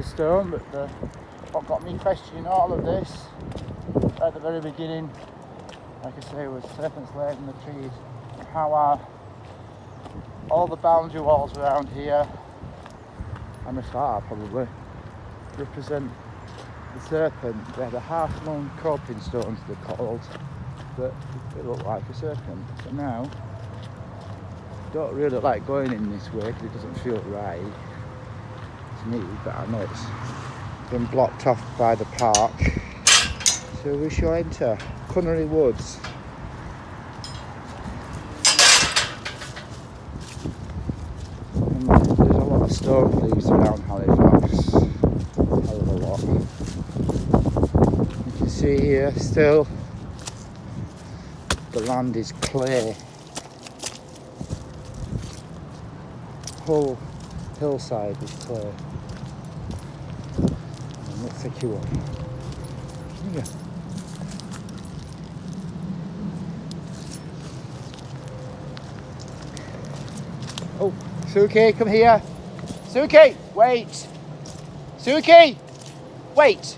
the stone, but what got me questioning all of this at the very beginning, like I say, was serpents laid in the trees. How are all the boundary walls around here, and the far probably, represent the serpent. They're the half-moon coping stones, they're called, but they look like a serpent. So now, don't really like going in this way because it doesn't feel right to me, but I know it's been blocked off by the park. So we shall enter Cunnery Woods. And there's a lot of stone thieves around Halifax, a hell of a lot. You can see here still the land is clay. Whole hillside is clay. And let's take you up. Here. Oh, Suki, come here. Suki, wait. Suki, wait.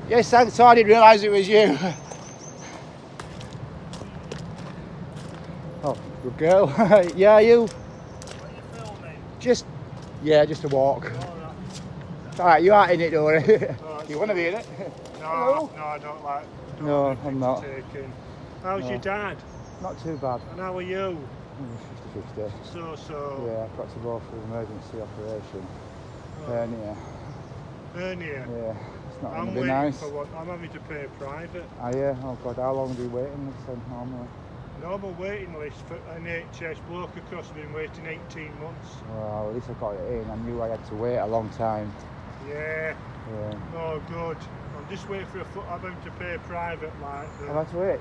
Yes, thanks. I didn't realise it was you. Oh, good girl. Yeah, you. What are you filming? Just a walk. Alright, you aren't in it, don't worry. You want to be in it? No, I don't like. No, I'm not. How's your dad? Not too bad. And how are you? 50-50. So. Yeah, I've got to go for an emergency operation. Oh. Hernia. Hernia? Yeah, it's not going I'm to be waiting nice. for one. I'm having to pay private. Oh yeah? Oh God, how long do you waiting list then normally? Normal waiting list for NHS bloke across has been waiting 18 months. Well, at least I got it in. I knew I had to wait a long time. Yeah. Yeah. Oh good. I'm just waiting for a foot. I'm having to pay private like. I've had to wait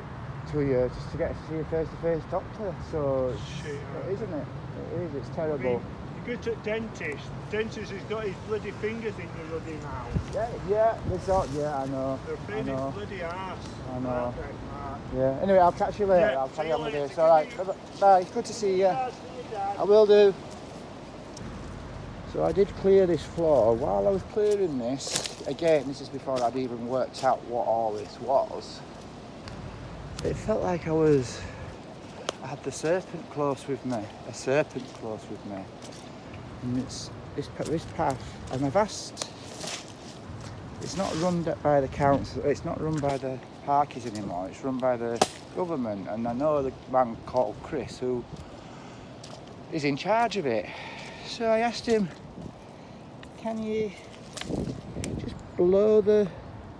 2 years just to get to see a face-to-face doctor. So, Shit. isn't it? It is. It's I terrible. mean, you go to the dentist. Dentist has got his bloody fingers in your bloody mouth. Yeah. I know. They're a pain in his bloody arse. I know. Aren't they, Mark? Yeah. Anyway, I'll catch you later. Yeah, I'll carry see on you with later. this. All right. Bye. Good to see you. Dad, see you, Dad. I will do. So I did clear this floor. While I was clearing this, again, this is before I'd even worked out what all this was. It felt like I had the serpent close with me. A serpent close with me. And it's this path, and I've asked. It's not run by the council. It's not run by the parkies anymore. It's run by the government, and I know the man called Chris who is in charge of it. So I asked him, can you just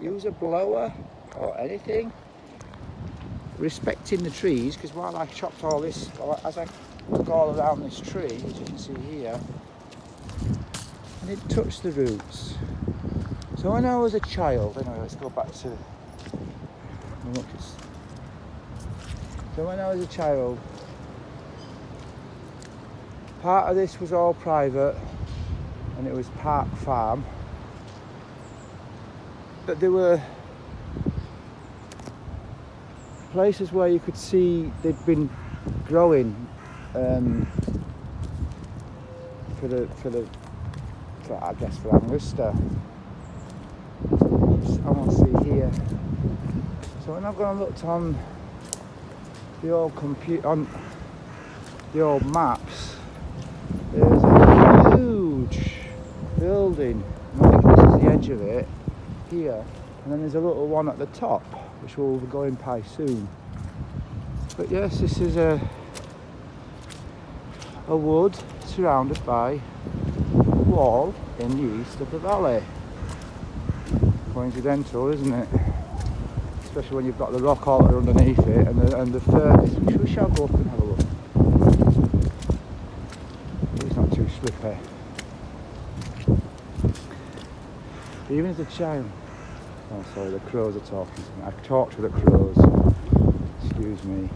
use a blower or anything, respecting the trees, because while I chopped all this, as I took all around this tree, as you can see here, and it touched the roots. So when I was a child, anyway, let's go back to, so when I was a child, part of this was all private, and it was Park Farm. But there were places where you could see they'd been growing I guess for Angusta. I want to see here. So when I've gone and looked on the old maps, there's a huge building, I think this is the edge of it, here, and then there's a little one at the top, which we'll be going by soon. But yes, this is a wood surrounded by a wall in the east of the valley. Coincidental, isn't it? Especially when you've got the rock altar underneath it and the furnace, which we shall go up and have a look. It's not too slippery. Even as a child. Oh, sorry, the crows are talking to me. I've talked to the crows. Excuse me.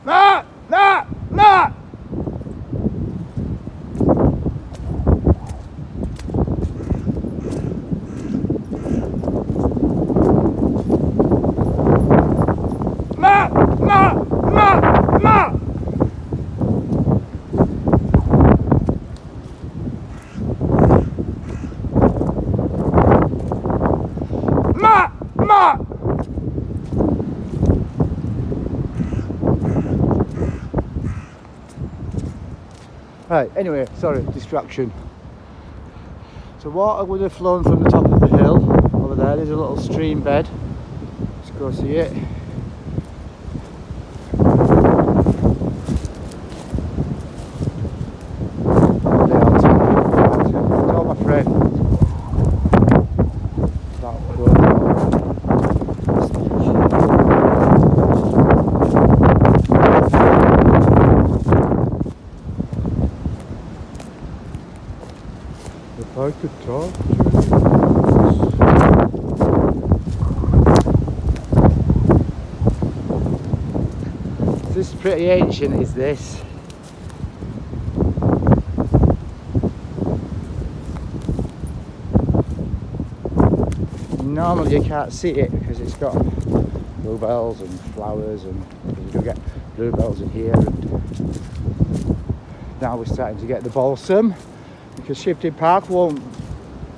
No! No! No! Right, anyway, sorry, distraction. So water would have flown from the top of the hill over there. There's a little stream bed. Let's go see it. It's all my friend. If I could talk to you. This is pretty ancient, is this? Normally you can't see it because it's got bluebells and flowers, and you can get bluebells in here, and now we're starting to get the balsam because Shifting Park won't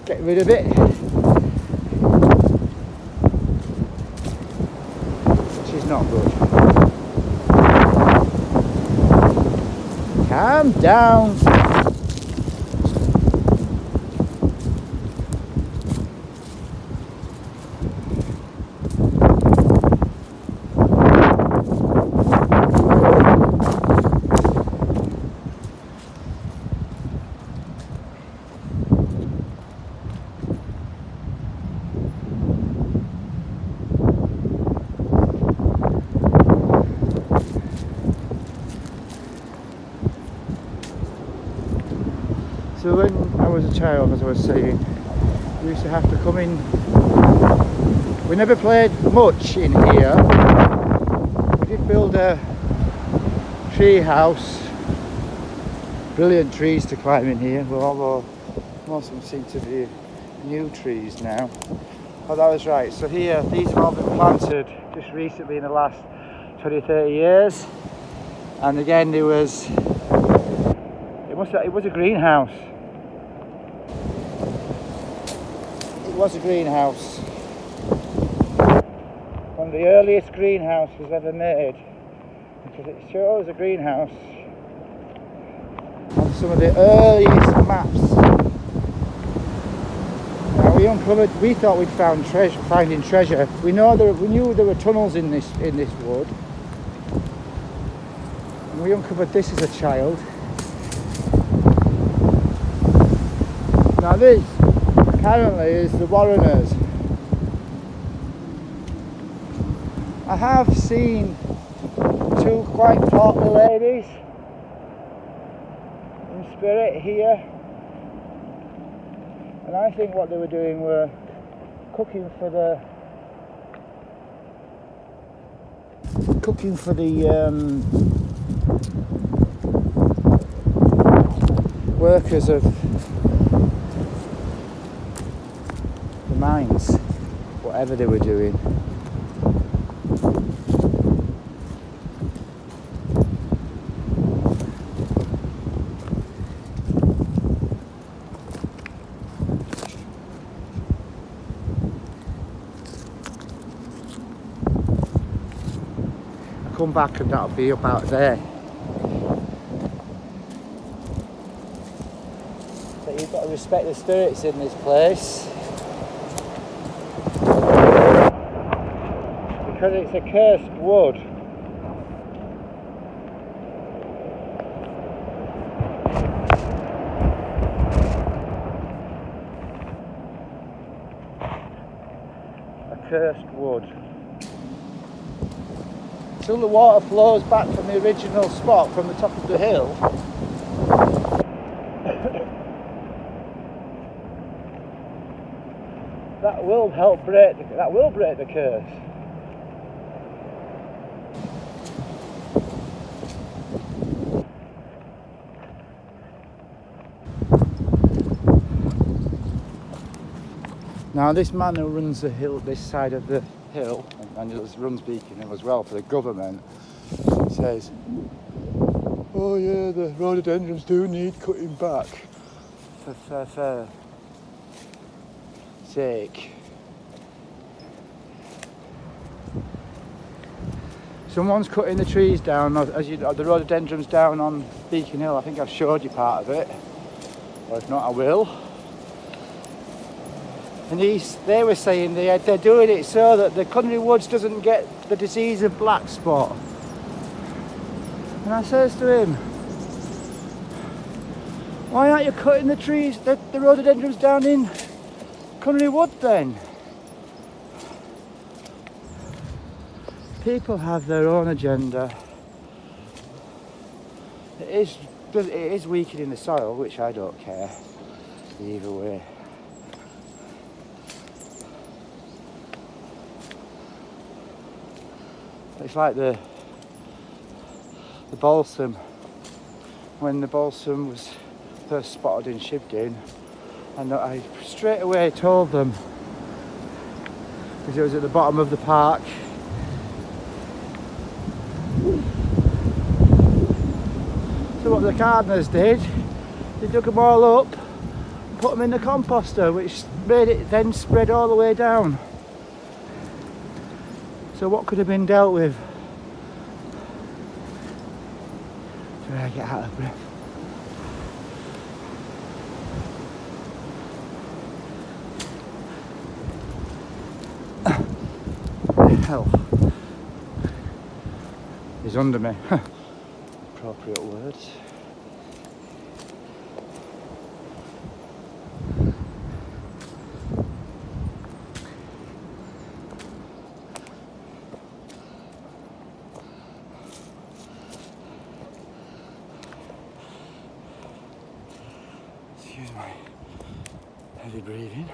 get rid of it, which is not good. Calm down. So when I was a child, as I was saying, we used to have to come in. We never played much in here. We did build a tree house. Brilliant trees to climb in here, but although most of them seem to be new trees now. Oh, that was right. So here, these have all been planted just recently in the last 20-30 years. And again, it was a greenhouse. It was a greenhouse. One of the earliest greenhouses ever made, because it shows a greenhouse on some of the earliest maps. Now we thought we'd finding treasure. We knew there were tunnels in this wood, and we uncovered this as a child. Now this apparently is the Warreners. I have seen two quite portly ladies in spirit here, and I think what they were doing were cooking for the workers of the mines, whatever they were doing. I come back and that'll be up out there. But you've got to respect the spirits in this place, because it's a cursed wood. A cursed wood. Until the water flows back from the original spot, from the top of the hill, that will break the curse. Now this man who runs the hill, this side of the hill, and he runs Beacon as well for the government, says, oh yeah, the rhododendrons do need cutting back for sake. Someone's cutting the trees down, as you, the rhododendrons down on Beacon Hill. I think I've showed you part of it, or if not, I will. And they were saying they're doing it so that the Cunnery Woods doesn't get the disease of black spot. And I says to him, why aren't you cutting the trees, the rhododendrons down in Cunnery Wood then? People have their own agenda. It is weakening the soil, which I don't care either way. It's like the balsam. When the balsam was first spotted in Shibdin, and I straight away told them, because it was at the bottom of the park. So what the gardeners did, they dug them all up, put them in the composter, which made it then spread all the way down. So what could have been dealt with? Did I get out of breath? Hell is under me. Appropriate words. Excuse my heavy breathing.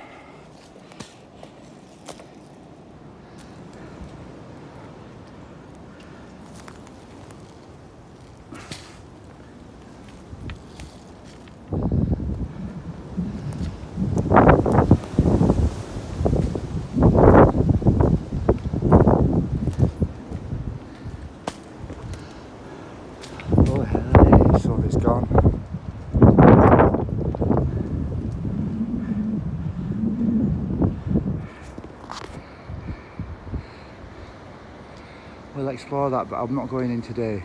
Oh hell, some of it's gone. We'll explore that, but I'm not going in today.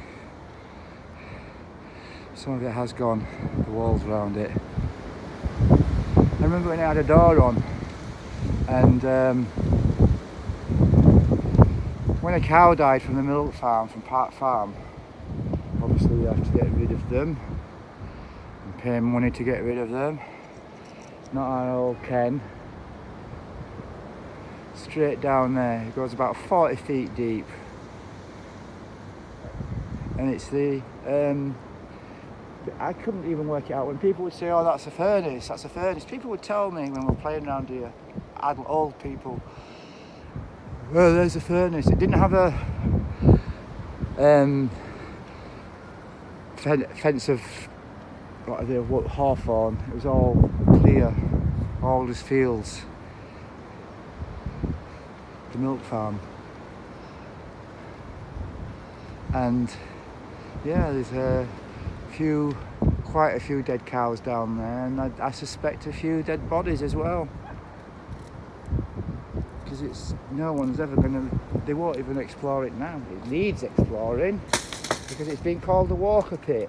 Some of it has gone, the walls around it. I remember when it had a door on, and when a cow died from the milk farm, from Park Farm, obviously you have to get rid of them and pay money to get rid of them. Not our old Ken. Straight down there, it goes about 40 feet deep. And it's the, I couldn't even work it out. When people would say, oh, that's a furnace, that's a furnace. People would tell me when we were playing around here, old people, well, there's a furnace. It didn't have a fence of hawthorn. It was all clear, all these fields. The milk farm. And yeah, there's quite a few dead cows down there, and I suspect a few dead bodies as well. Because no one's ever they won't even explore it now. It needs exploring because it's been called the Walker Pit.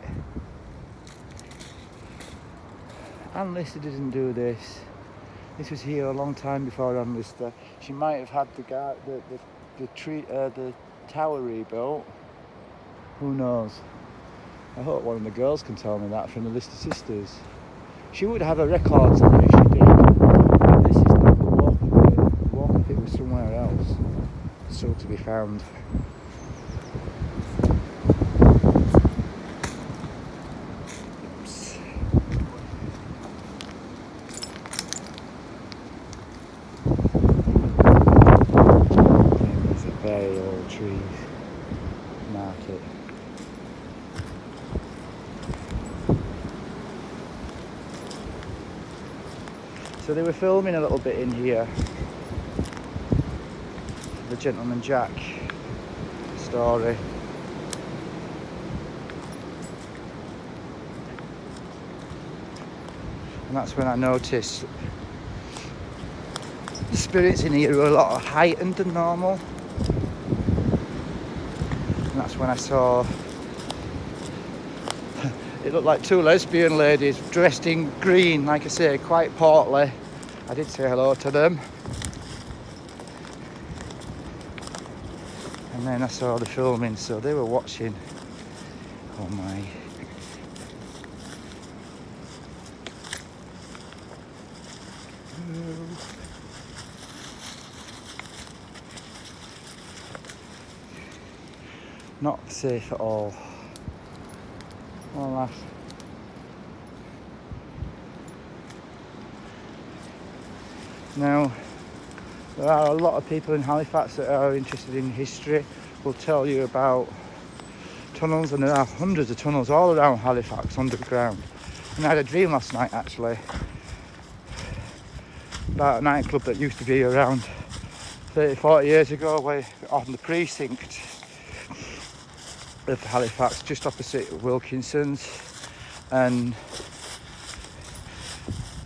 Ann Lister didn't do this. This was here a long time before Ann Lister. She might have had the tower rebuilt. Who knows? I hope one of the girls can tell me that from the Lister sisters. She would have her records on it if she did. But this is not the Walker Pit. The Walker Pit was somewhere else. Still to be found. Oops. There's a very old trees. Market. So they were filming a little bit in here, the Gentleman Jack story. And that's when I noticed the spirits in here are a lot heightened than normal. that's when I saw it looked like two lesbian ladies dressed in green, like I say, quite portly. I did say hello to them. And then I saw the filming, so they were watching. Oh my. Not safe at all. Well, laugh. Now, there are a lot of people in Halifax that are interested in history. Will tell you about tunnels, and there are hundreds of tunnels all around Halifax underground. And I had a dream last night actually about a nightclub that used to be around 30-40 years ago, where on the precinct of Halifax, just opposite Wilkinson's, and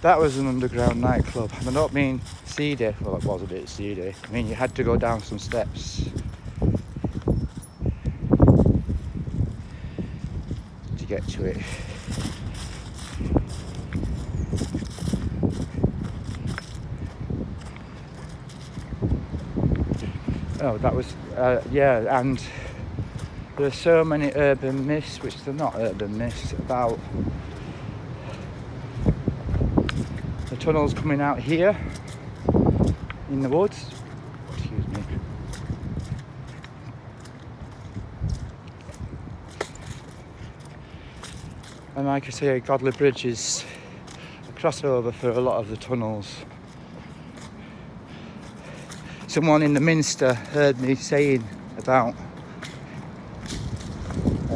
that was an underground nightclub. And I don't mean seedy, well it was a bit seedy. I mean you had to go down some steps to get to it. Oh, that was, yeah, and there are so many urban myths, which they're not urban myths, about the tunnels coming out here in the woods. Excuse me. And like I say, Godley Bridge is a crossover for a lot of the tunnels. Someone in the Minster heard me saying about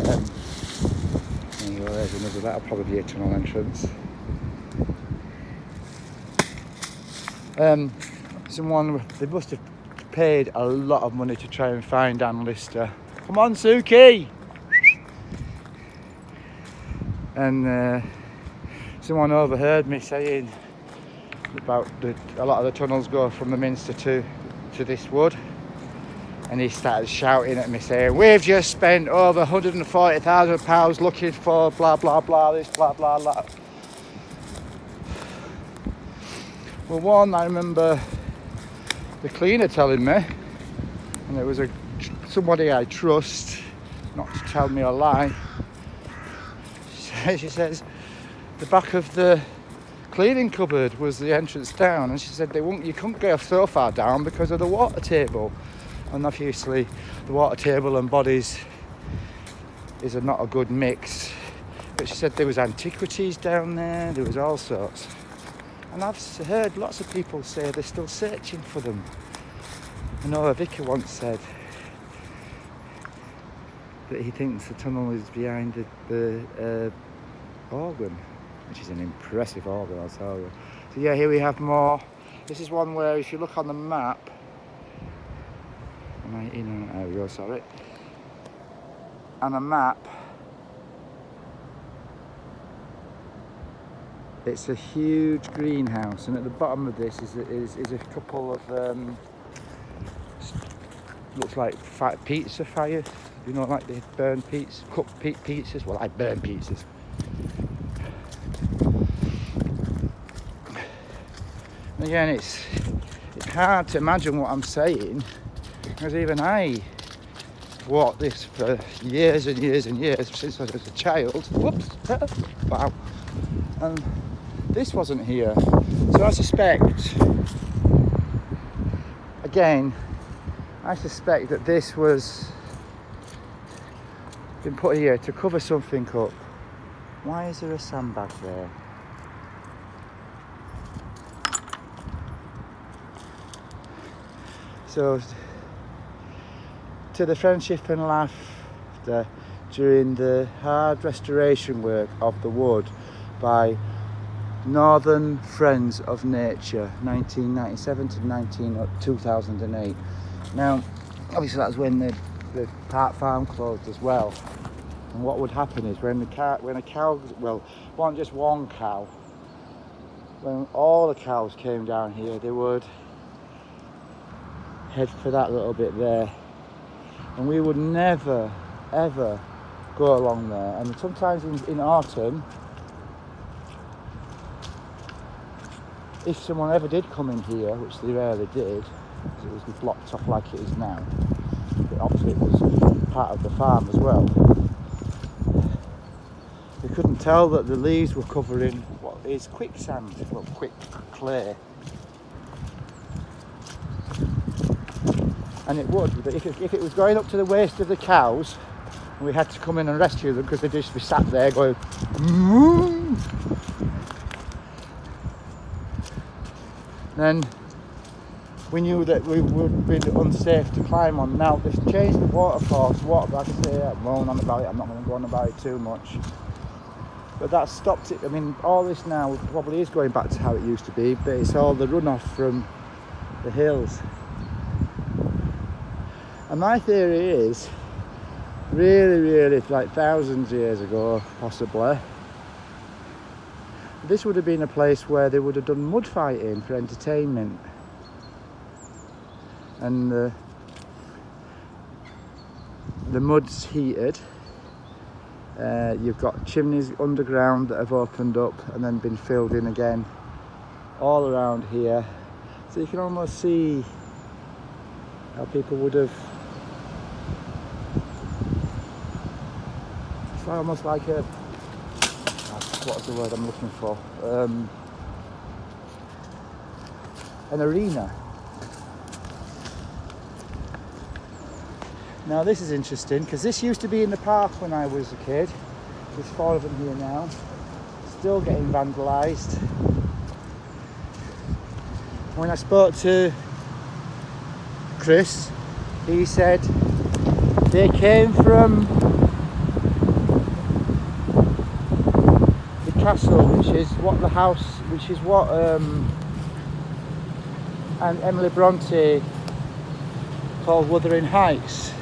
there you go, there's another, that'll probably be a tunnel entrance. Someone, they must have paid a lot of money to try and find Ann Lister. Come on, Suki! And someone overheard me saying about a lot of the tunnels go from the Minster to this wood, and he started shouting at me saying, "We've just spent over £140,000 looking for blah blah blah, this blah blah blah." Well, one, I remember the cleaner telling me, and it was somebody I trust not to tell me a lie. She says the back of the cleaning cupboard was the entrance down, and she said you couldn't go so far down because of the water table, and obviously the water table and bodies is not a good mix. But she said there was antiquities down there, there was all sorts, and I've heard lots of people say they're still searching for them. I know a vicar once said that he thinks the tunnel is behind the organ, which is an impressive organ, I'll tell you. So yeah, here we have more. This is one where if you look on the map, there we go, sorry. On a map, it's a huge greenhouse, and at the bottom of this is a couple of looks like pizza fires. You know, like they burn pizza, cooked pizzas. Well, I burn pizzas. Again, it's hard to imagine what I'm saying, because even I walked this for years and years and years since I was a child. Whoops! Wow. And this wasn't here. So I suspect, again, that this was been put here to cover something up. Why is there a sandbag there? So, to the friendship and laughter during the hard restoration work of the wood by Northern Friends of Nature, 1997 to 2008. Now, obviously that's when the Park Farm closed as well. And what would happen is when a cow, well, wasn't just one cow, when all the cows came down here, they would head for that little bit there, and we would never ever go along there. And sometimes in autumn, if someone ever did come in here, which they rarely did, because it was blocked off like it is now, but obviously it was part of the farm as well, you couldn't tell that the leaves were covering what is quicksand, well, quick clay. And it would, but if it was going up to the waist of the cows, and we had to come in and rescue them because they'd just be sat there going, moo. Then we knew that we would be unsafe to climb on. Now they've changed the waterfalls. Like I say, I'm moaning on about it. I'm not going to go on about it too much. But that stopped it. I mean, all this now probably is going back to how it used to be, but it's all the runoff from the hills. And my theory is, really, like thousands of years ago, possibly, this would have been a place where they would have done mud fighting for entertainment. And the mud's heated. You've got chimneys underground that have opened up and then been filled in again all around here. So you can almost see how people would have, it's almost like a, what's the word I'm looking for? An arena. Now this is interesting because this used to be in the park when I was a kid. There's 4 of them here now. Still getting vandalised. When I spoke to Chris, he said they came from the castle, which is what and Emily Bronte called Wuthering Heights.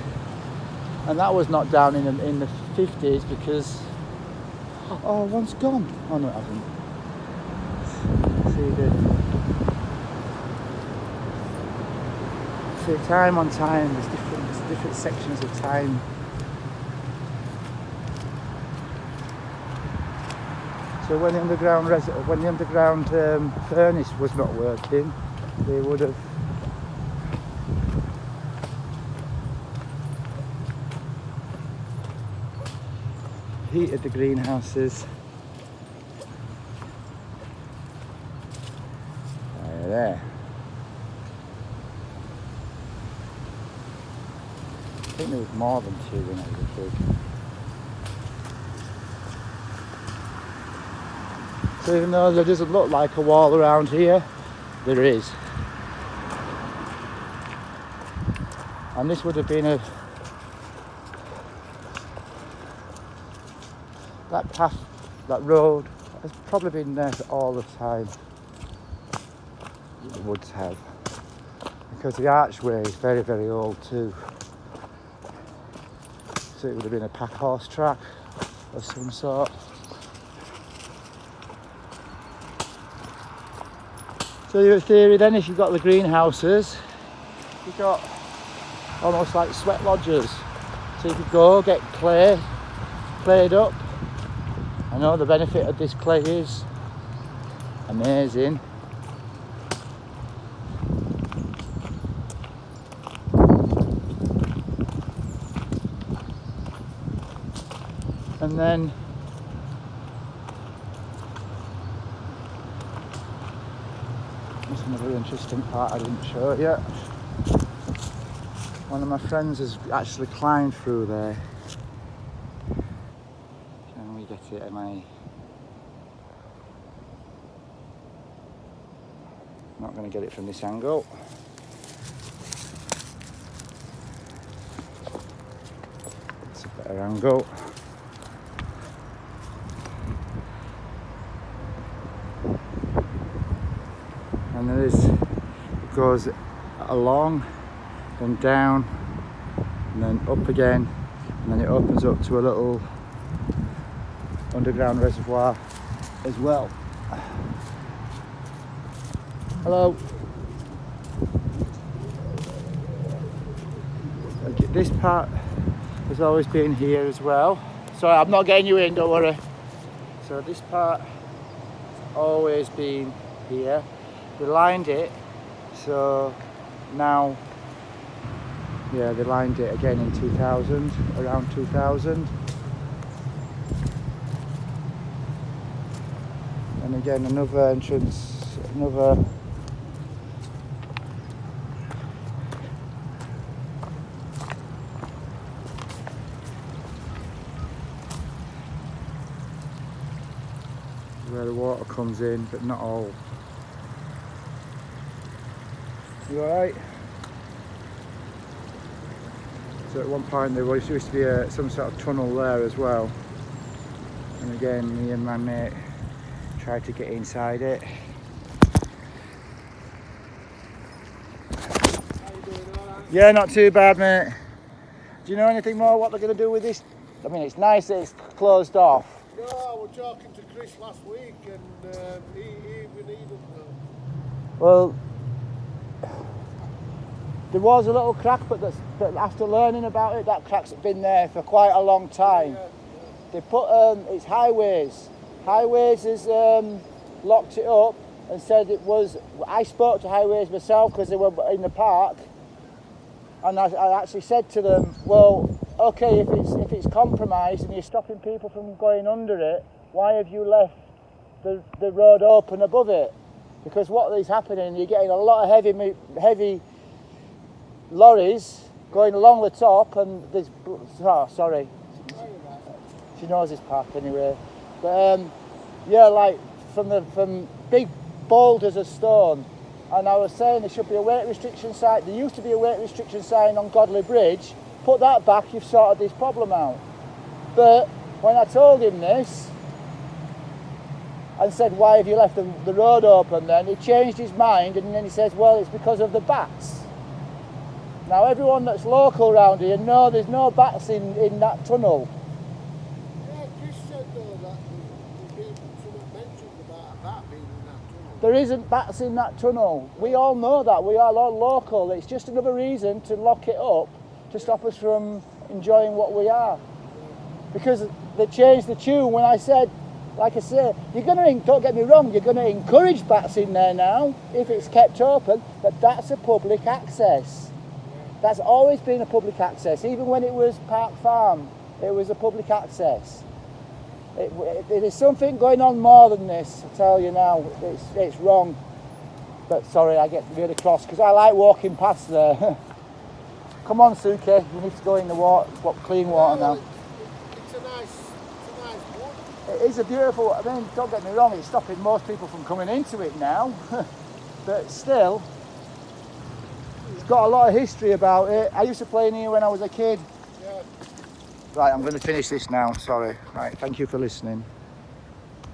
And that was knocked down in the 50s because, oh, one's gone. Oh no, it hasn't. See, time on time, there's different sections of time. So when the underground furnace was not working, they would have heated the greenhouses. There. I think there was more than 2 when I was a kid. So even though there doesn't look like a wall around here, there is. And this would have been that path, that road has probably been there all the time. The woods have. Because the archway is very, very old too. So it would have been a pack horse track of some sort. So your theory then, if you've got the greenhouses, you've got almost like sweat lodges. So you could go, get clayed up. I know the benefit of this clay is amazing. And then there's another interesting part I didn't show yet. One of my friends has actually climbed through there. Can we get it? Am I not going to get it from this angle? It's a better angle. And there is, it goes along, then down, and then up again, and then it opens up to a little underground reservoir as well. Hello. This part has always been here as well. Sorry, I'm not getting you in, don't worry. So this part has always been here. They lined it, so now, yeah, they lined it again in 2000, around 2000. And again, another entrance, another where the water comes in, but not all. You alright? So at one point there used to be some sort of tunnel there as well. And again, me and my mate tried to get inside it. How you doing, alright? Yeah, not too bad, mate. Do you know anything more what they're going to do with this? I mean, it's nice that it's closed off. No, I was talking to Chris last week and he even know. Well, there was a little crack, but after learning about it, that crack's been there for quite a long time. Yeah. They put, it's Highways. Highways has locked it up and said it was, I spoke to Highways myself because they were in the park, and I actually said to them, well, okay, if it's compromised and you're stopping people from going under it, why have you left the road open above it? Because what is happening, you're getting a lot of heavy lorries going along the top, and there's, oh, sorry, she knows this park anyway, but yeah, like from big boulders of stone. And I was saying there should be a weight restriction sign. There used to be a weight restriction sign on Godley Bridge. Put that back, you've sorted this problem out. But when I told him this and said, why have you left the road open then, he changed his mind, and then he says, well, it's because of the bats. Now everyone that's local around here know there's no bats in that tunnel. Yeah, Chris said though that someone mentioned about a bat being in that tunnel. There isn't bats in that tunnel. We all know that. We are all local. It's just another reason to lock it up to stop us from enjoying what we are. Because they changed the tune when I said, like I say, don't get me wrong, you're going to encourage bats in there now if it's kept open, but that's a public access. That's always been a public access. Even when it was Park Farm, it was a public access. There's something going on more than this, I tell you now. It's wrong. But sorry, I get really cross because I like walking past there. Come on, Suki, you need to go in the water, clean water now. It's a nice wood. It is a beautiful, I mean, don't get me wrong, it's stopping most people from coming into it now. But still, it's got a lot of history about it. I used to play in here when I was a kid. Yeah. Right, I'm going to finish this now, sorry. Right, thank you for listening.